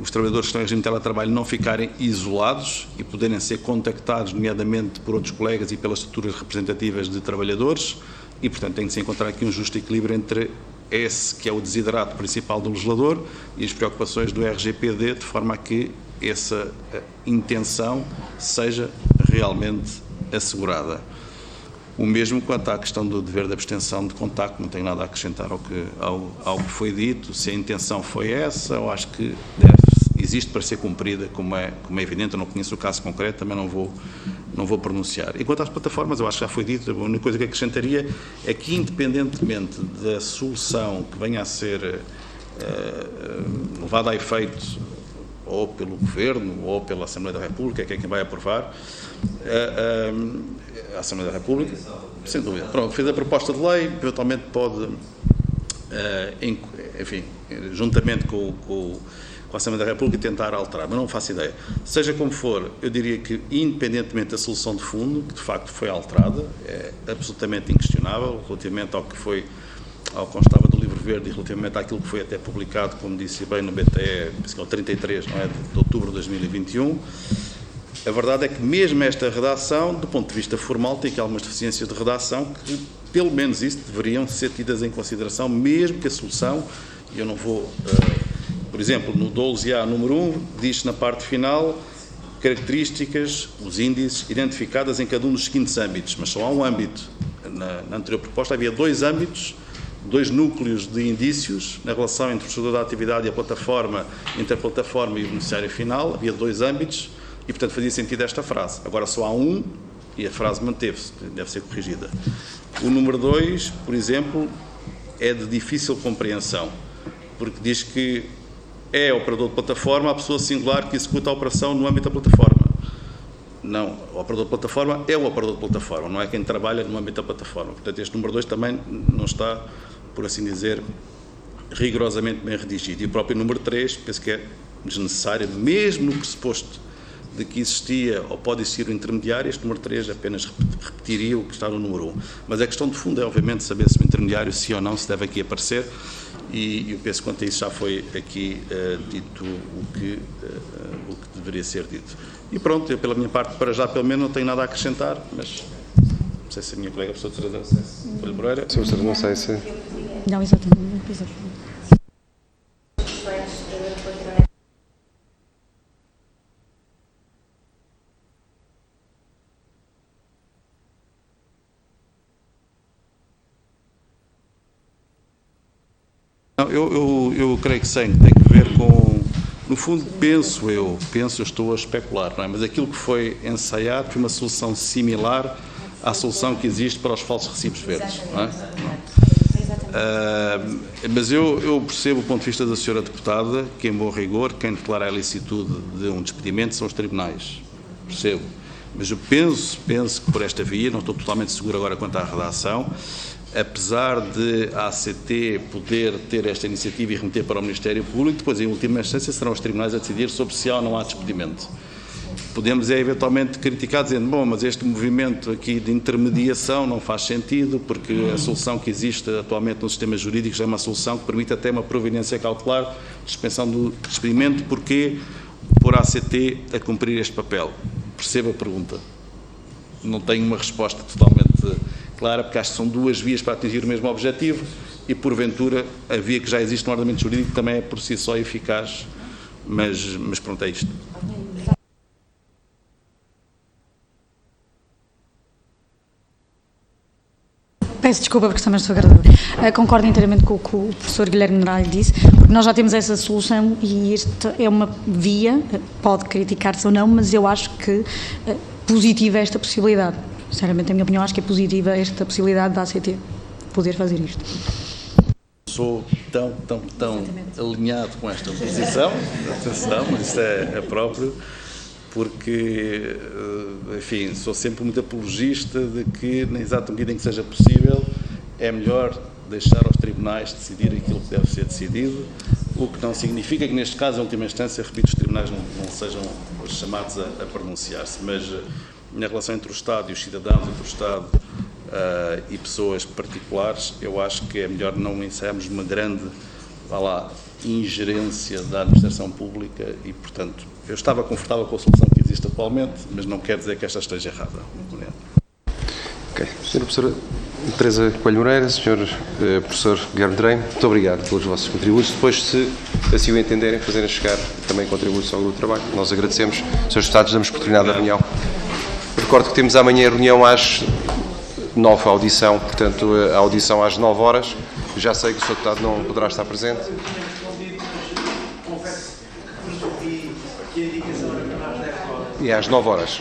os trabalhadores que estão em regime de teletrabalho não ficarem isolados e poderem ser contactados, nomeadamente por outros colegas e pelas estruturas representativas de trabalhadores, e, portanto, tem que se encontrar aqui um justo equilíbrio entre esse, que é o desiderato principal do legislador, e as preocupações do RGPD, de forma a que essa intenção seja realmente assegurada. O mesmo quanto à questão do dever de abstenção de contacto, não tenho nada a acrescentar ao que foi dito. Se a intenção foi essa, eu acho que existe para ser cumprida, como é evidente. Eu não conheço o caso concreto, também não vou pronunciar. E quanto às plataformas, eu acho que já foi dito, a única coisa que acrescentaria é que, independentemente da solução que venha a ser levada a efeito ou pelo Governo ou pela Assembleia da República, que é quem vai aprovar, a Assembleia da República, sem dúvida. Pronto, fez a proposta de lei, eventualmente pode, enfim, juntamente com a Assembleia da República, tentar alterar, mas não faço ideia. Seja como for, eu diria que, independentemente da solução de fundo, que de facto foi alterada, é absolutamente inquestionável, relativamente ao que constava do Livro Verde e relativamente àquilo que foi até publicado, como disse bem, no BTE, penso que é o 33, não é, de outubro de 2021. A verdade é que mesmo esta redação, do ponto de vista formal, tem aqui algumas deficiências de redação que, pelo menos isso, deveriam ser tidas em consideração, mesmo que a solução, e eu não vou, por exemplo, no 12A número 1, diz na parte final, características, os índices, identificadas em cada um dos seguintes âmbitos, mas só há um âmbito. Na anterior proposta havia dois âmbitos, dois núcleos de indícios na relação entre o prestador da atividade e a plataforma, entre a plataforma e o beneficiário final, havia dois âmbitos e, portanto, fazia sentido esta frase. Agora só há um e a frase manteve-se, deve ser corrigida. O número 2, por exemplo, é de difícil compreensão, porque diz que é operador de plataforma a pessoa singular que executa a operação no âmbito da plataforma. Não, o operador de plataforma é o operador de plataforma, não é quem trabalha no âmbito da plataforma. Portanto, este número 2 também não está, por assim dizer, rigorosamente bem redigido. E o próprio número 3, penso que é desnecessário, mesmo no pressuposto de que existia ou pode existir o intermediário, este número 3 apenas repetiria o que está no número 1. Mas a questão de fundo é, obviamente, saber se o intermediário, sim ou não, se deve aqui aparecer, e eu penso que quanto a isso já foi aqui dito o que deveria ser dito. E pronto, eu pela minha parte, para já, pelo menos, não tenho nada a acrescentar, mas sei se a minha colega, a professora Teresa Coelho Moreira. Professor, não sei se... Não, exatamente. Não, eu creio que sim, tem que ver com, no fundo, eu estou a especular, não é? Mas aquilo que foi ensaiado foi uma solução similar à solução que existe para os falsos recibos verdes, não é? Mas eu percebo o ponto de vista da senhora deputada, que em bom rigor, quem declara a ilicitude de um despedimento são os tribunais, percebo. Mas eu penso que por esta via, não estou totalmente seguro agora quanto à redação, apesar de a ACT poder ter esta iniciativa e remeter para o Ministério Público, depois, em última instância, serão os tribunais a decidir sobre se há ou não há despedimento. Podemos, eventualmente, criticar, dizendo, bom, mas este movimento aqui de intermediação não faz sentido, porque a solução que existe atualmente no sistema jurídico já é uma solução que permite até uma proveniência cautelar de suspensão do despedimento, porque pôr a ACT a cumprir este papel? Percebo a pergunta. Não tenho uma resposta totalmente clara, porque acho que são duas vias para atingir o mesmo objetivo e, porventura, a via que já existe no ordenamento jurídico também é por si só eficaz, mas pronto, é isto. Peço desculpa porque também estou agradecida. Concordo inteiramente com o que o professor Guilherme Neralho disse, porque nós já temos essa solução e esta é uma via, pode criticar-se ou não, mas eu acho que positiva esta possibilidade. Sinceramente, na minha opinião, acho que é positiva esta possibilidade da ACT poder fazer isto. Sou tão alinhado com esta posição, atenção, mas isto é próprio, porque, enfim, sou sempre muito apologista de que, na exata medida em que seja possível, é melhor deixar aos tribunais decidir aquilo que deve ser decidido, o que não significa que, neste caso, em última instância, repito, os tribunais não sejam chamados a pronunciar-se, mas na relação entre o Estado e os cidadãos, entre o Estado e pessoas particulares, eu acho que é melhor não ensaiarmos uma grande, ingerência da administração pública e, portanto, eu estava confortável com a solução que existe atualmente, mas não quer dizer que esta esteja errada. Ok. Sra. Professora Teresa Coelho Moreira, Sr. Professor Guilherme Neralho, muito obrigado pelos vossos contributos. Depois, se assim o entenderem, fazerem chegar também contributos ao grupo de trabalho. Nós agradecemos. Srs. Deputados, damos por terminada a reunião. Recordo que temos amanhã a reunião às 9, a audição, portanto, a audição às 9 horas. Já sei que o Sr. Deputado não poderá estar presente. E às 9 horas.